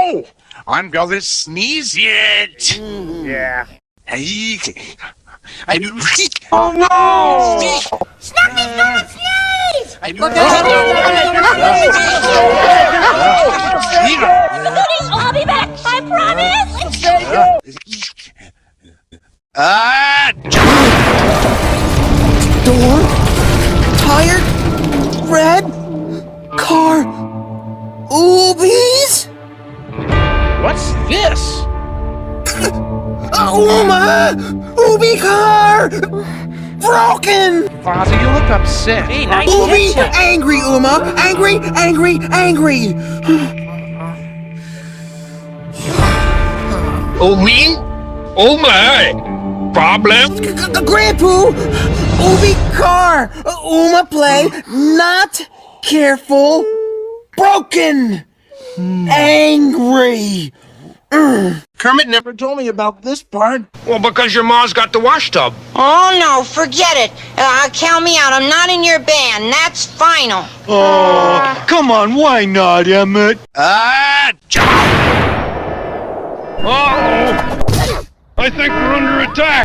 Oh, I'm gonna sneeze yet. Yeah. Hey, I do. Oh no! Snuffy's gonna sneeze! I do. Look out! I'll be back, I promise! Door, tired, red, car, Oobies? What's this? Uma! Oobi car! Broken! Fozzie, you look upset. Hey, nice Oobi! picture. Angry, Uma! Angry, angry, angry! Oobi? Oh my! Problem? Grandpoo! Oobi car! Uma play, not careful, broken! Angry! Kermit never told me about this part. Well, because your ma's got the wash tub. Oh, no, forget it. Count me out. I'm not in your band. That's final. Oh, come on, why not, Emmett? Uh-oh! I think we're under attack.